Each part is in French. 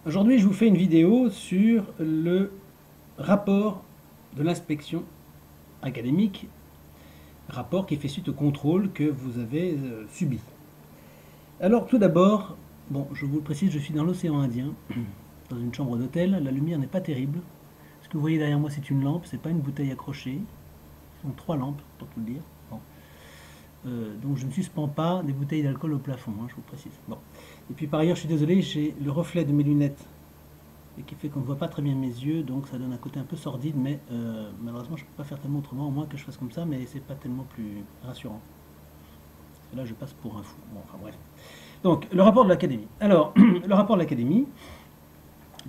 Aujourd'hui, je vous fais une vidéo sur le rapport de l'inspection académique, rapport qui fait suite au contrôle que vous avez subi. Alors, tout d'abord, bon, je vous le précise, je suis dans l'océan Indien, dans une chambre d'hôtel. La lumière n'est pas terrible. Ce que vous voyez derrière moi, c'est une lampe, c'est pas une bouteille accrochée. Ce sont 3 lampes, pour tout le dire. Bon. Donc je ne suspends pas des bouteilles d'alcool au plafond, hein, je vous précise. Bon. Et puis par ailleurs, je suis désolé, j'ai le reflet de mes lunettes et qui fait qu'on ne voit pas très bien mes yeux, donc ça donne un côté un peu sordide, mais malheureusement je ne peux pas faire tellement autrement, au moins que je fasse comme ça, mais c'est pas tellement plus rassurant. Parce que là je passe pour un fou. Bon, enfin bref. Donc le rapport de l'académie. Alors, le rapport de l'académie,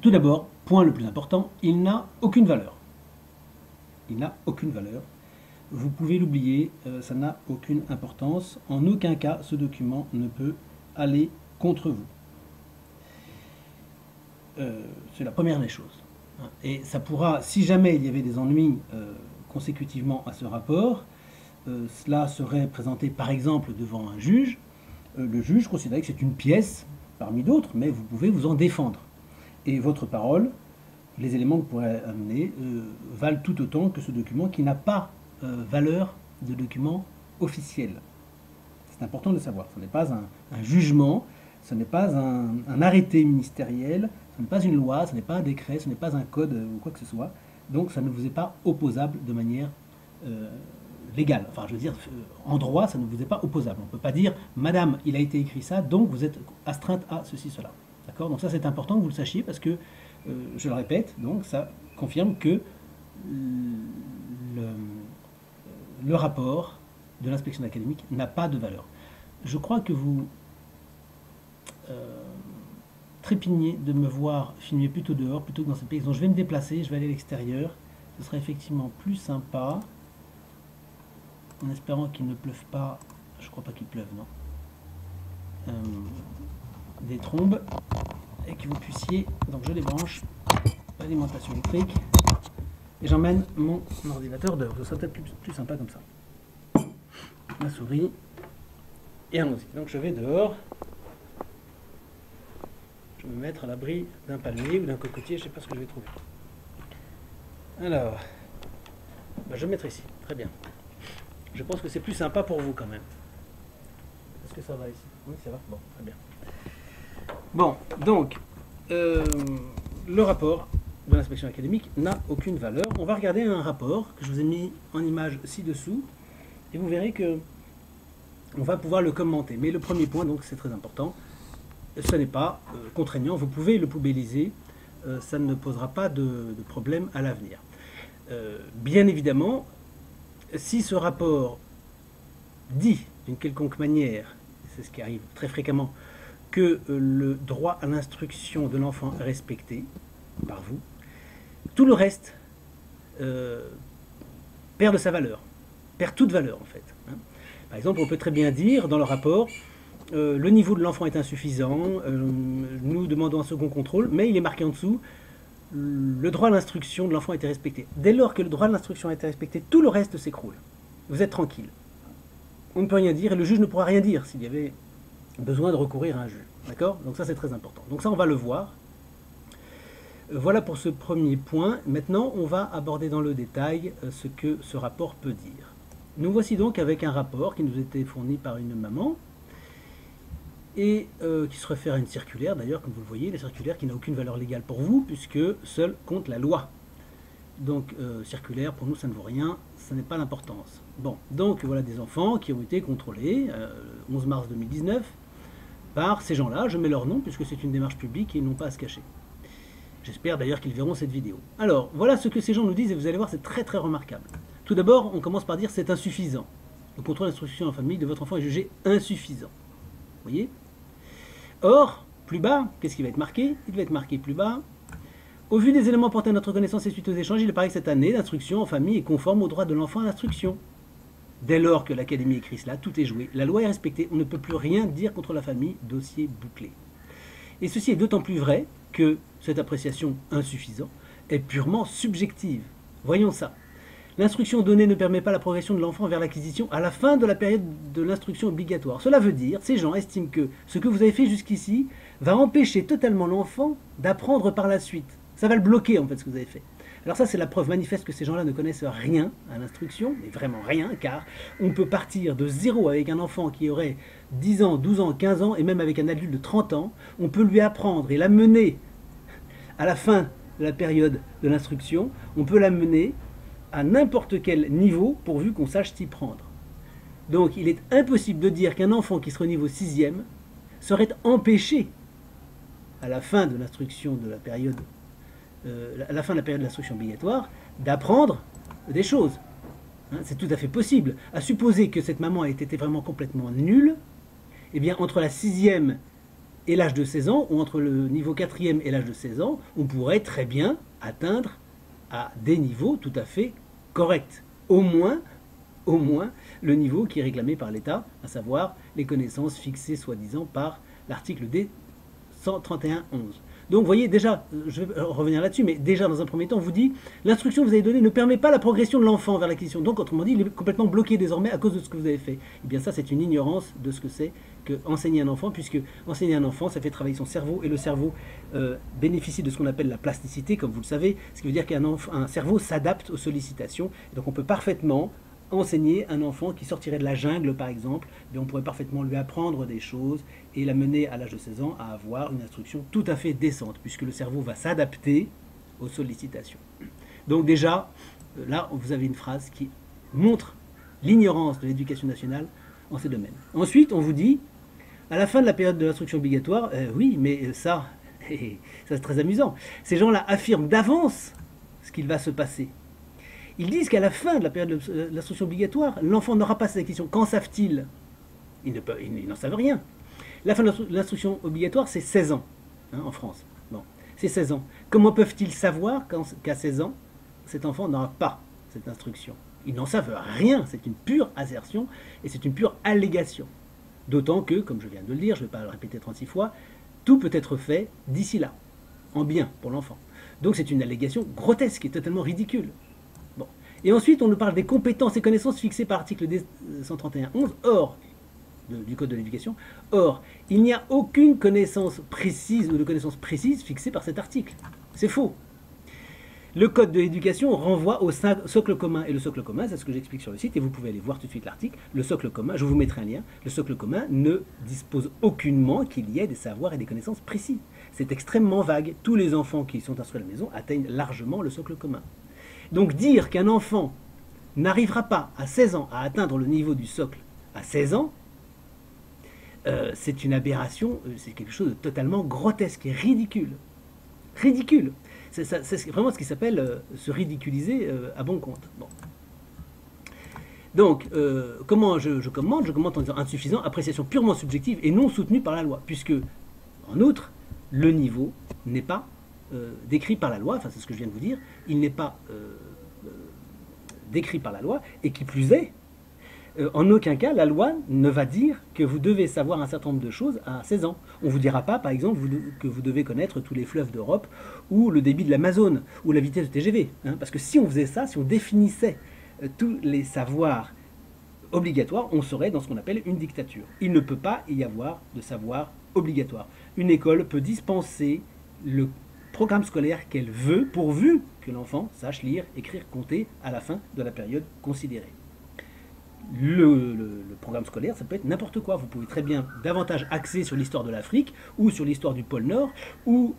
tout d'abord, point le plus important, il n'a aucune valeur. Il n'a aucune valeur. Vous pouvez l'oublier, ça n'a aucune importance. En aucun cas, ce document ne peut aller contre vous. C'est la première des choses. Et ça pourra, si jamais il y avait des ennuis consécutivement à ce rapport, cela serait présenté par exemple devant un juge. Le juge considérait que c'est une pièce parmi d'autres, mais vous pouvez vous en défendre. Et votre parole, les éléments que vous pourrez amener, valent tout autant que ce document qui n'a pas valeur de document officiel. C'est important de le savoir. Ce n'est pas un jugement, ce n'est pas un arrêté ministériel, ce n'est pas une loi, ce n'est pas un décret, ce n'est pas un code ou quoi que ce soit. Donc ça ne vous est pas opposable de manière légale. Enfin, je veux dire, en droit, ça ne vous est pas opposable. On ne peut pas dire, madame, il a été écrit ça, donc vous êtes astreinte à ceci, cela. D'accord? Donc ça, c'est important que vous le sachiez parce que, je le répète, donc ça confirme que le rapport de l'inspection académique n'a pas de valeur. Je crois que vous trépignez de me voir filmer plutôt dehors plutôt que dans cette pièce. Donc je vais me déplacer, je vais aller à l'extérieur. Ce sera effectivement plus sympa. En espérant qu'il ne pleuve pas. Je crois pas qu'il pleuve, non. Des trombes. Et que vous puissiez. Donc je débranche l'alimentation électrique. Et j'emmène mon ordinateur dehors. Ce sera peut-être plus sympa comme ça. Ma souris. Et allons-y. Donc je vais dehors. Je vais me mettre à l'abri d'un palmier ou d'un cocotier, je ne sais pas ce que je vais trouver. Alors, je vais me mettre ici, très bien. Je pense que c'est plus sympa pour vous quand même. Est-ce que ça va ici? Oui, ça va. Bon, très bien. Bon, donc, le rapport de l'inspection académique n'a aucune valeur. On va regarder un rapport que je vous ai mis en image ci-dessous, et vous verrez que on va pouvoir le commenter. Mais le premier point, donc, c'est très important. Ce n'est pas contraignant, vous pouvez le poubelliser, ça ne posera pas de problème à l'avenir. Bien évidemment, si ce rapport dit d'une quelconque manière, c'est ce qui arrive très fréquemment, que le droit à l'instruction de l'enfant est respecté par vous, tout le reste perd de sa valeur, perd toute valeur en fait. Par exemple, on peut très bien dire dans le rapport, le niveau de l'enfant est insuffisant, nous demandons un second contrôle, mais il est marqué en dessous, le droit à l'instruction de l'enfant a été respecté. Dès lors que le droit de l'instruction a été respecté, tout le reste s'écroule. Vous êtes tranquille. On ne peut rien dire et le juge ne pourra rien dire s'il y avait besoin de recourir à un juge. D'accord? Donc ça c'est très important. Donc ça on va le voir. Voilà pour ce premier point. Maintenant on va aborder dans le détail ce que ce rapport peut dire. Nous voici donc avec un rapport qui nous était fourni par une maman et qui se réfère à une circulaire, d'ailleurs, comme vous le voyez, la circulaire qui n'a aucune valeur légale pour vous, puisque seule compte la loi. Donc, circulaire, pour nous, ça ne vaut rien, ça n'est pas l'importance. Bon, donc voilà des enfants qui ont été contrôlés, 11 mars 2019, par ces gens-là, je mets leur nom, puisque c'est une démarche publique et ils n'ont pas à se cacher. J'espère d'ailleurs qu'ils verront cette vidéo. Alors, voilà ce que ces gens nous disent, et vous allez voir, c'est très très remarquable. Tout d'abord, on commence par dire c'est insuffisant. Le contrôle d'instruction en famille de votre enfant est jugé insuffisant. Vous voyez? Or, plus bas, qu'est-ce qui va être marqué? Il va être marqué plus bas. Au vu des éléments portés à notre connaissance et suite aux échanges, il paraît que cette année d'instruction en famille est conforme au droit de l'enfant à l'instruction. Dès lors que l'Académie écrit cela, tout est joué. La loi est respectée, on ne peut plus rien dire contre la famille, dossier bouclé. Et ceci est d'autant plus vrai que cette appréciation insuffisante est purement subjective. Voyons ça. L'instruction donnée ne permet pas la progression de l'enfant vers l'acquisition à la fin de la période de l'instruction obligatoire. Cela veut dire, ces gens estiment que ce que vous avez fait jusqu'ici va empêcher totalement l'enfant d'apprendre par la suite. Ça va le bloquer en fait ce que vous avez fait. Alors ça c'est la preuve manifeste que ces gens-là ne connaissent rien à l'instruction, mais vraiment rien, car on peut partir de zéro avec un enfant qui aurait 10 ans, 12 ans, 15 ans, et même avec un adulte de 30 ans, on peut lui apprendre et l'amener à la fin de la période de l'instruction, on peut l'amener à n'importe quel niveau pourvu qu'on sache s'y prendre. Donc il est impossible de dire qu'un enfant qui serait au niveau 6e serait empêché à la fin de l'instruction de la période à la fin de la période de l'instruction obligatoire, d'apprendre des choses. Hein, c'est tout à fait possible. À supposer que cette maman ait été vraiment complètement nulle, eh bien, entre la 6e et l'âge de 16 ans, ou entre le niveau 4e et l'âge de 16 ans, on pourrait très bien atteindre à des niveaux tout à fait corrects. Au moins le niveau qui est réclamé par l'État, à savoir les connaissances fixées soi-disant par l'article D 131.11. Donc vous voyez déjà, je vais revenir là-dessus, mais déjà dans un premier temps on vous dit, l'instruction que vous avez donnée ne permet pas la progression de l'enfant vers l'acquisition. Donc autrement dit, il est complètement bloqué désormais à cause de ce que vous avez fait. Et bien ça c'est une ignorance de ce que c'est que enseigner un enfant, puisque enseigner un enfant ça fait travailler son cerveau, et le cerveau bénéficie de ce qu'on appelle la plasticité, comme vous le savez, ce qui veut dire qu'un cerveau s'adapte aux sollicitations. Et donc on peut parfaitement enseigner un enfant qui sortirait de la jungle par exemple, mais on pourrait parfaitement lui apprendre des choses et l'amener à l'âge de 16 ans à avoir une instruction tout à fait décente, puisque le cerveau va s'adapter aux sollicitations. Donc déjà, là vous avez une phrase qui montre l'ignorance de l'éducation nationale en ces domaines. Ensuite on vous dit, à la fin de la période de l'instruction obligatoire, oui mais ça c'est très amusant, ces gens-là affirment d'avance ce qu'il va se passer. Ils disent qu'à la fin de la période de l'instruction obligatoire, l'enfant n'aura pas ses acquisitions. Qu'en savent-ils? Ils n'en savent rien. La fin de l'instruction obligatoire, c'est 16 ans, hein, en France. Bon, c'est 16 ans. Comment peuvent-ils savoir qu'à 16 ans, cet enfant n'aura pas cette instruction? Ils n'en savent rien. C'est une pure assertion et c'est une pure allégation. D'autant que, comme je viens de le dire, je ne vais pas le répéter 36 fois, tout peut être fait d'ici là, en bien pour l'enfant. Donc c'est une allégation grotesque et totalement ridicule. Bon. Et ensuite, on nous parle des compétences et connaissances fixées par l'article D 131.11. Or, du Code de l'éducation, or, il n'y a aucune connaissance précise ou de connaissance précise fixée par cet article. C'est faux. Le Code de l'éducation renvoie au socle commun. Et le socle commun, c'est ce que j'explique sur le site, et vous pouvez aller voir tout de suite l'article. Le socle commun, je vous mettrai un lien, le socle commun ne dispose aucunement qu'il y ait des savoirs et des connaissances précis. C'est extrêmement vague. Tous les enfants qui sont instruits à la maison atteignent largement le socle commun. Donc dire qu'un enfant n'arrivera pas à 16 ans à atteindre le niveau du socle à 16 ans, c'est une aberration, c'est quelque chose de totalement grotesque et ridicule. Ridicule. C'est vraiment ce qui s'appelle se ridiculiser à bon compte. Bon. Donc, comment je commente? Je commente en disant insuffisant, appréciation purement subjective et non soutenue par la loi, puisque, en outre, le niveau n'est pas décrit par la loi, enfin c'est ce que je viens de vous dire, il n'est pas décrit par la loi, et qui plus est, en aucun cas, la loi ne va dire que vous devez savoir un certain nombre de choses à 16 ans. On ne vous dira pas, par exemple, que vous devez connaître tous les fleuves d'Europe, ou le débit de l'Amazone, ou la vitesse de TGV. Hein, parce que si on faisait ça, si on définissait tous les savoirs obligatoires, on serait dans ce qu'on appelle une dictature. Il ne peut pas y avoir de savoir obligatoire. Une école peut dispenser le programme scolaire qu'elle veut, pourvu que l'enfant sache lire, écrire, compter à la fin de la période considérée. Le programme scolaire, ça peut être n'importe quoi. Vous pouvez très bien davantage axer sur l'histoire de l'Afrique, ou sur l'histoire du pôle Nord, ou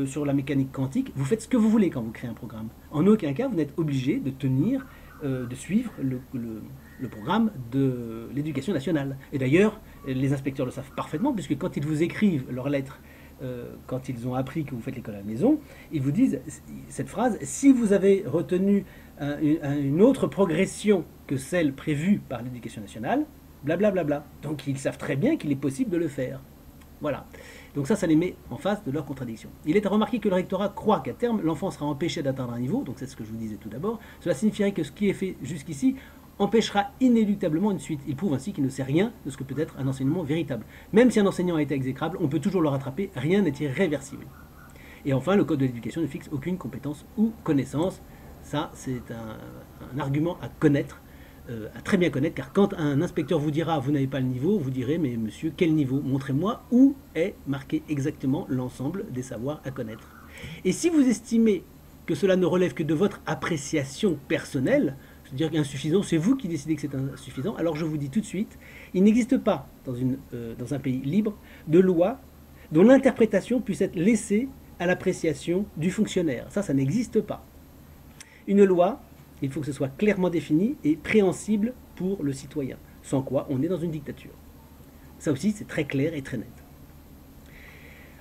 sur la mécanique quantique. Vous faites ce que vous voulez quand vous créez un programme. En aucun cas, vous n'êtes obligé de tenir, de suivre le programme de l'éducation nationale. Et d'ailleurs, les inspecteurs le savent parfaitement, puisque quand ils vous écrivent leurs lettres, quand ils ont appris que vous faites l'école à la maison, ils vous disent cette phrase: si vous avez retenu une autre progression que celle prévue par l'éducation nationale, blablabla. Bla bla bla. Donc ils savent très bien qu'il est possible de le faire. Voilà. Donc ça les met en face de leur contradiction. Il est à remarquer que le rectorat croit qu'à terme, l'enfant sera empêché d'atteindre un niveau, donc c'est ce que je vous disais tout d'abord. Cela signifierait que ce qui est fait jusqu'ici empêchera inéluctablement une suite. Il prouve ainsi qu'il ne sait rien de ce que peut être un enseignement véritable. Même si un enseignant a été exécrable, on peut toujours le rattraper, rien n'est irréversible. Et enfin, le Code de l'éducation ne fixe aucune compétence ou connaissance. Ça, c'est un argument à connaître à très bien connaître, car quand un inspecteur vous dira vous n'avez pas le niveau, vous direz mais monsieur, quel niveau? Montrez-moi où est marqué exactement l'ensemble des savoirs à connaître. Et si vous estimez que cela ne relève que de votre appréciation personnelle, c'est-à-dire qu'insuffisant, c'est vous qui décidez que c'est insuffisant, alors je vous dis tout de suite, il n'existe pas dans un pays libre de loi dont l'interprétation puisse être laissée à l'appréciation du fonctionnaire. Ça n'existe pas. Une loi, il faut que ce soit clairement défini et préhensible pour le citoyen, sans quoi on est dans une dictature. Ça aussi, c'est très clair et très net.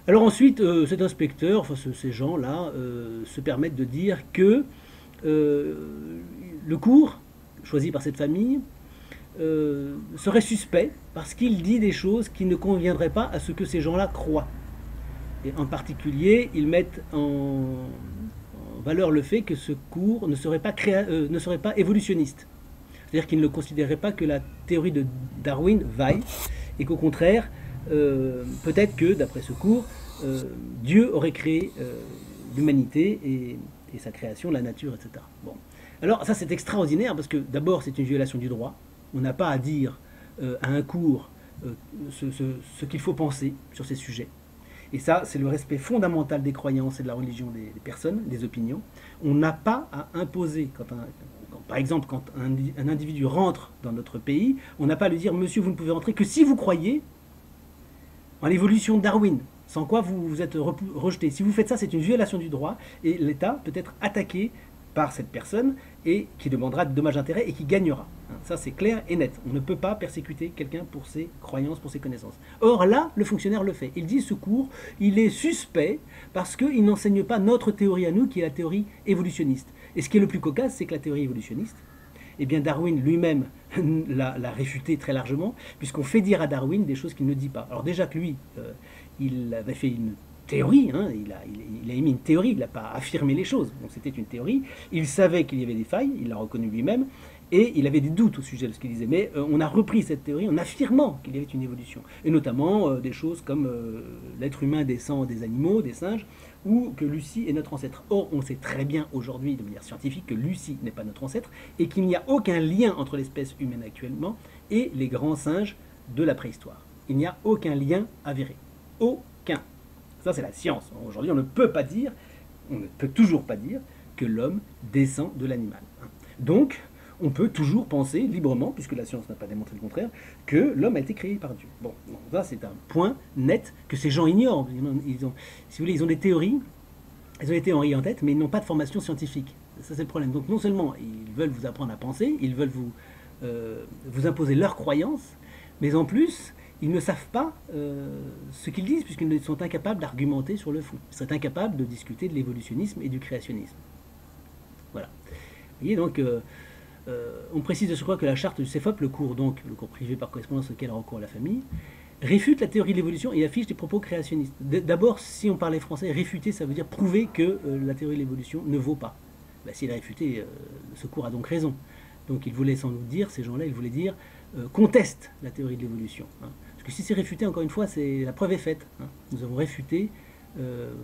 Alors ensuite, cet inspecteur, enfin ces gens-là, se permettent de dire que le cours choisi par cette famille serait suspect parce qu'il dit des choses qui ne conviendraient pas à ce que ces gens-là croient. Et en particulier, ils mettent en valeur le fait que ce cours ne serait pas évolutionniste. C'est-à-dire qu'ils ne considéraient pas que la théorie de Darwin vaille, et qu'au contraire, peut-être que, d'après ce cours, Dieu aurait créé l'humanité et sa création, la nature, etc. Bon. Alors ça c'est extraordinaire parce que d'abord c'est une violation du droit. On n'a pas à dire à un cours ce qu'il faut penser sur ces sujets. Et ça, c'est le respect fondamental des croyances et de la religion des personnes, des opinions. On n'a pas à imposer, par exemple, quand un individu rentre dans notre pays, on n'a pas à lui dire « Monsieur, vous ne pouvez rentrer que si vous croyez en l'évolution de Darwin ». Sans quoi vous êtes rejeté. Si vous faites ça, c'est une violation du droit et l'État peut être attaqué par cette personne et qui demandera de dommages-intérêts et qui gagnera. Ça, c'est clair et net. On ne peut pas persécuter quelqu'un pour ses croyances, pour ses connaissances. Or là, le fonctionnaire le fait. Il dit ce cours, il est suspect parce qu'il n'enseigne pas notre théorie à nous, qui est la théorie évolutionniste. Et ce qui est le plus cocasse, c'est que la théorie évolutionniste, eh bien Darwin lui-même l'a réfuté très largement, puisqu'on fait dire à Darwin des choses qu'il ne dit pas. Alors déjà que lui, il avait fait une théorie, il a émis une théorie, il n'a pas affirmé les choses, donc c'était une théorie, il savait qu'il y avait des failles, il l'a reconnu lui-même, et il avait des doutes au sujet de ce qu'il disait, mais on a repris cette théorie en affirmant qu'il y avait une évolution, et notamment des choses comme l'être humain descend des animaux, des singes, ou que Lucie est notre ancêtre. Or, on sait très bien aujourd'hui, de manière scientifique, que Lucie n'est pas notre ancêtre, et qu'il n'y a aucun lien entre l'espèce humaine actuellement et les grands singes de la préhistoire. Il n'y a aucun lien avéré. Aucun. Ça, c'est la science. Aujourd'hui, on ne peut toujours pas dire que l'homme descend de l'animal. Donc, on peut toujours penser librement, puisque la science n'a pas démontré le contraire, que l'homme a été créé par Dieu. Bon, ça, c'est un point net que ces gens ignorent. Si vous voulez, ils ont des théories en tête, mais ils n'ont pas de formation scientifique. Ça, c'est le problème. Donc, non seulement ils veulent vous apprendre à penser, ils veulent vous imposer leurs croyances, mais en plus, ils ne savent pas ce qu'ils disent, puisqu'ils sont incapables d'argumenter sur le fond. Ils seraient incapables de discuter de l'évolutionnisme et du créationnisme. Voilà. Vous voyez, donc, on précise de surcroît que la charte du CEFOP, le cours privé par correspondance auquel a recours la famille, réfute la théorie de l'évolution et affiche des propos créationnistes. D'abord, si on parlait français, réfuter, ça veut dire prouver que la théorie de l'évolution ne vaut pas. S'il a réfuté, ce cours a donc raison. Donc il voulait sans doute dire, ces gens-là, ils voulaient dire conteste la théorie de l'évolution. Parce que si c'est réfuté, encore une fois, la preuve est faite. Nous avons réfuté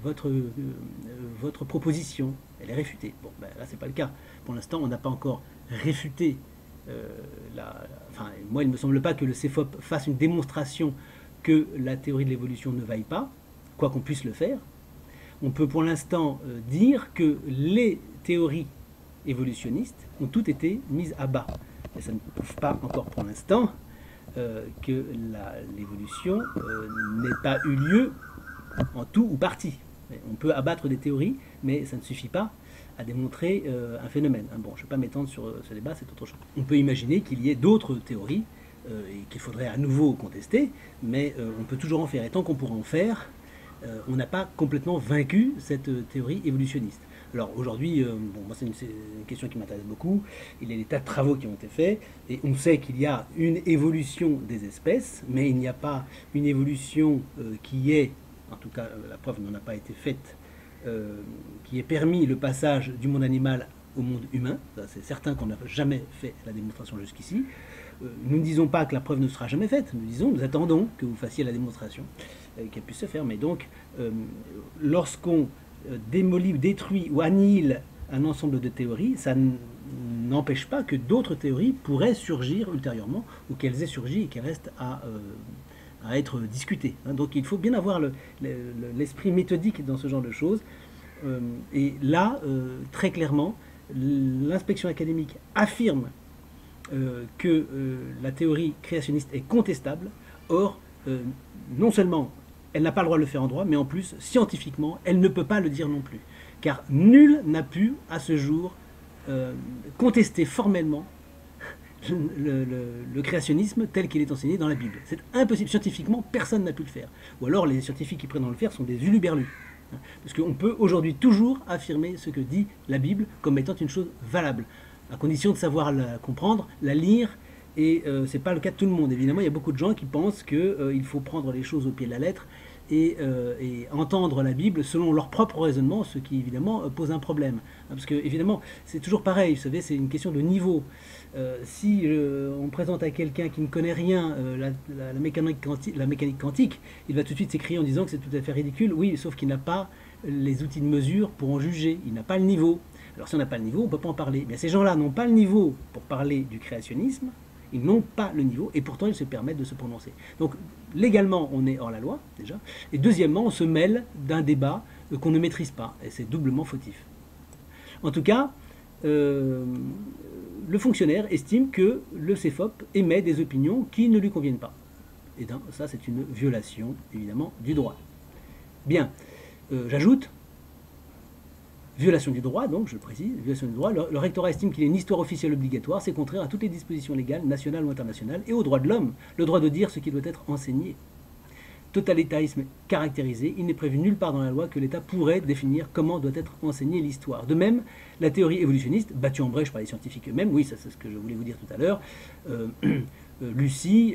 votre proposition. Elle est réfutée. Bon, là, c'est pas le cas. Pour l'instant, on n'a pas encore réfuté. Moi, il ne me semble pas que le CEFOP fasse une démonstration que la théorie de l'évolution ne vaille pas, quoi qu'on puisse le faire. On peut pour l'instant dire que les théories évolutionnistes ont toutes été mises à bas. Mais ça ne prouve pas encore pour l'instant que l'évolution n'ait pas eu lieu en tout ou partie. On peut abattre des théories, mais ça ne suffit pas à démontrer un phénomène. Bon, je ne vais pas m'étendre sur ce débat, c'est autre chose. On peut imaginer qu'il y ait d'autres théories et qu'il faudrait à nouveau contester, mais on peut toujours en faire. Et tant qu'on pourra en faire, on n'a pas complètement vaincu cette théorie évolutionniste. Alors aujourd'hui, moi c'est une question qui m'intéresse beaucoup. Il y a des tas de travaux qui ont été faits et on sait qu'il y a une évolution des espèces, mais il n'y a pas une évolution qui est, en tout cas la preuve n'en a pas été faite, qui ait permis le passage du monde animal au monde humain. C'est certain qu'on n'a jamais fait la démonstration jusqu'ici. Nous ne disons pas que la preuve ne sera jamais faite, nous attendons que vous fassiez la démonstration qu'elle puisse se faire. Mais donc, lorsqu'on démolit, détruit ou annihile un ensemble de théories, ça n'empêche pas que d'autres théories pourraient surgir ultérieurement, ou qu'elles aient surgi et qu'elles restent à être discutées. Hein. Donc il faut bien avoir l'esprit méthodique dans ce genre de choses. Et là, très clairement, l'inspection académique affirme que la théorie créationniste est contestable. Or, non seulement elle n'a pas le droit de le faire en droit, mais en plus, scientifiquement, elle ne peut pas le dire non plus. Car nul n'a pu, à ce jour, contester formellement le créationnisme tel qu'il est enseigné dans la Bible. C'est impossible. Scientifiquement, personne n'a pu le faire. Ou alors, les scientifiques qui prétendent le faire sont des huluberlus. Parce qu'on peut aujourd'hui toujours affirmer ce que dit la Bible comme étant une chose valable, à condition de savoir la comprendre, la lire, et ce n'est pas le cas de tout le monde. Évidemment, il y a beaucoup de gens qui pensent qu'il faut prendre les choses au pied de la lettre et entendre la Bible selon leur propre raisonnement, ce qui évidemment pose un problème. Parce que évidemment, c'est toujours pareil, vous savez, c'est une question de niveau. Si on présente à quelqu'un qui ne connaît rien la mécanique quantique, il va tout de suite s'écrier en disant que c'est tout à fait ridicule. Oui, sauf qu'il n'a pas les outils de mesure pour en juger, il n'a pas le niveau. Alors si on n'a pas le niveau, on ne peut pas en parler. Mais ces gens-là n'ont pas le niveau pour parler du créationnisme, ils n'ont pas le niveau, et pourtant ils se permettent de se prononcer. Donc légalement, on est hors la loi, déjà, et deuxièmement, on se mêle d'un débat qu'on ne maîtrise pas, et c'est doublement fautif. En tout cas, le fonctionnaire estime que le CEFOP émet des opinions qui ne lui conviennent pas. Et donc, ça, c'est une violation, évidemment, du droit. Bien, j'ajoute, violation du droit, donc, je le précise, violation du droit, le rectorat estime qu'il est une histoire officielle obligatoire, c'est contraire à toutes les dispositions légales, nationales ou internationales, et au droit de l'homme, le droit de dire ce qui doit être enseigné. Totalitarisme caractérisé, il n'est prévu nulle part dans la loi que l'État pourrait définir comment doit être enseignée l'histoire. De même, la théorie évolutionniste, battue en brèche par les scientifiques eux-mêmes, oui, ça c'est ce que je voulais vous dire tout à l'heure, Lucie,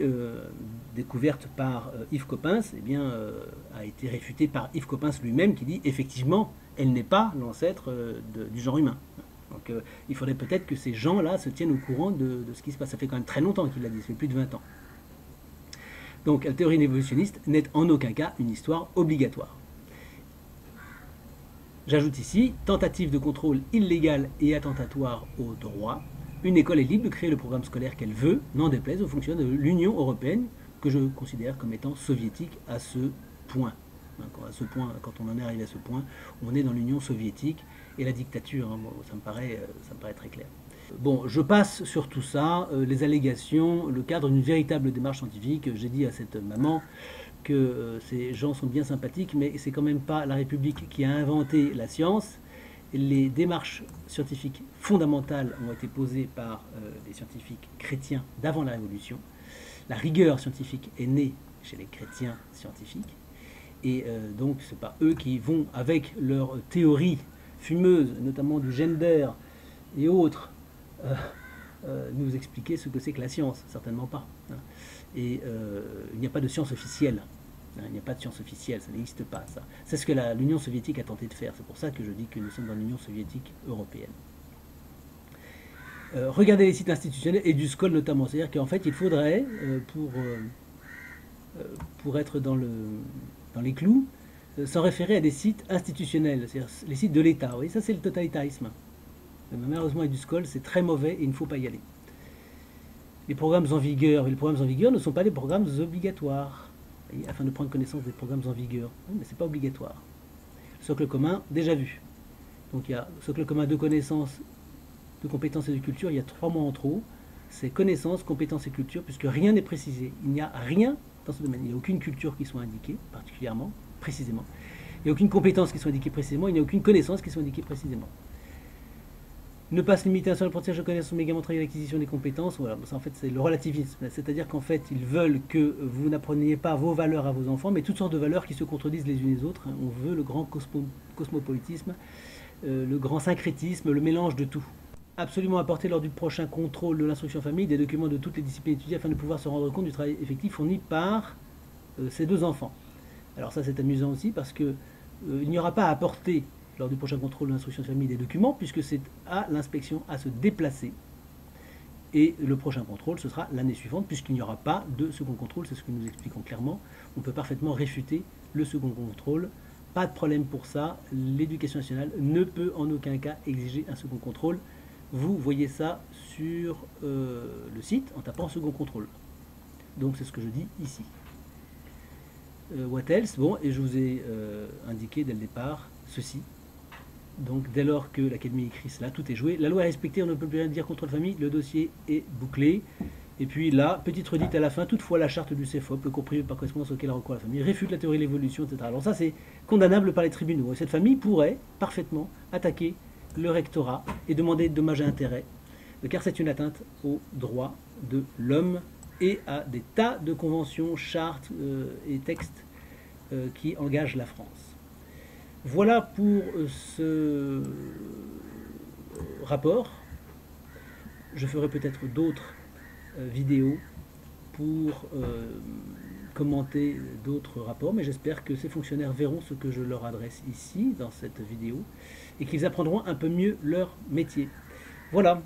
découverte par Yves Coppens, eh bien, a été réfutée par Yves Coppens lui-même qui dit effectivement, elle n'est pas l'ancêtre du genre humain. Donc il faudrait peut-être que ces gens-là se tiennent au courant de ce qui se passe. Ça fait quand même très longtemps qu'il l'a dit, ça fait plus de 20 ans. Donc la théorie évolutionniste n'est en aucun cas une histoire obligatoire. J'ajoute ici, tentative de contrôle illégale et attentatoire au droit. Une école est libre de créer le programme scolaire qu'elle veut, n'en déplaise aux fonctionnaires de l'Union européenne, que je considère comme étant soviétique à ce point. Quand on en est arrivé à ce point, on est dans l'Union soviétique et la dictature, hein, bon, ça me paraît très clair. Bon, je passe sur tout ça, les allégations, le cadre d'une véritable démarche scientifique. J'ai dit à cette maman que ces gens sont bien sympathiques, mais c'est quand même pas la République qui a inventé la science. Les démarches scientifiques fondamentales ont été posées par les scientifiques chrétiens d'avant la Révolution. La rigueur scientifique est née chez les chrétiens scientifiques. Et donc, ce n'est pas eux qui vont, avec leurs théories fumeuses, notamment du gender et autres, nous expliquer ce que c'est que la science, certainement pas. Hein. Et il n'y a pas de science officielle. Hein, il n'y a pas de science officielle, ça n'existe pas. Ça. C'est ce que l'Union soviétique a tenté de faire. C'est pour ça que je dis que nous sommes dans l'Union soviétique européenne. Regardez les sites institutionnels et du SCOL notamment. C'est-à-dire qu'en fait, il faudrait, pour être dans les clous, s'en référer à des sites institutionnels, c'est-à-dire les sites de l'État. Oui, ça c'est le totalitarisme. Mais malheureusement, avec du SCOL, c'est très mauvais et il ne faut pas y aller. Les programmes en vigueur ne sont pas des programmes obligatoires, afin de prendre connaissance des programmes en vigueur. Mais ce n'est pas obligatoire. Le socle commun, déjà vu. Donc il y a socle commun de connaissances, de compétences et de culture, il y a 3 mots en trop. C'est connaissances, compétences et culture, puisque rien n'est précisé. Il n'y a rien dans ce domaine. Il n'y a aucune culture qui soit indiquée, particulièrement, précisément. Il n'y a aucune compétence qui soit indiquée précisément, il n'y a aucune connaissance qui soit indiquée précisément. Ne pas se limiter à un seul apprentissage de connaissances, mais également travailler l'acquisition des compétences. Voilà, ça, en fait, c'est le relativisme. C'est-à-dire qu'en fait, ils veulent que vous n'appreniez pas vos valeurs à vos enfants, mais toutes sortes de valeurs qui se contredisent les unes les autres. On veut le grand cosmopolitisme, le grand syncrétisme, le mélange de tout. Absolument apporter lors du prochain contrôle de l'instruction famille des documents de toutes les disciplines étudiées afin de pouvoir se rendre compte du travail effectif fourni par ces 2 enfants. Alors ça, c'est amusant aussi parce que il n'y aura pas à apporter lors du prochain contrôle de l'instruction de famille des documents, puisque c'est à l'inspection à se déplacer. Et le prochain contrôle, ce sera l'année suivante, puisqu'il n'y aura pas de second contrôle, c'est ce que nous expliquons clairement. On peut parfaitement réfuter le second contrôle. Pas de problème pour ça. L'éducation nationale ne peut en aucun cas exiger un second contrôle. vous voyez ça sur le site en tapant second contrôle. Donc c'est ce que je dis ici. What else? Bon, et je vous ai indiqué dès le départ ceci. Donc dès lors que l'Académie écrit cela, tout est joué. La loi est respectée, on ne peut plus rien dire contre la famille, le dossier est bouclé. Et puis là, petite redite à la fin, toutefois la charte du CFOP, le compris par correspondance auquel a recours la famille, réfute la théorie de l'évolution, etc. Alors ça c'est condamnable par les tribunaux. Et cette famille pourrait parfaitement attaquer le rectorat et demander dommages et intérêts, car c'est une atteinte aux droits de l'homme et à des tas de conventions, chartes et textes qui engagent la France. Voilà pour ce rapport. Je ferai peut-être d'autres vidéos pour commenter d'autres rapports, mais j'espère que ces fonctionnaires verront ce que je leur adresse ici, dans cette vidéo, et qu'ils apprendront un peu mieux leur métier. Voilà.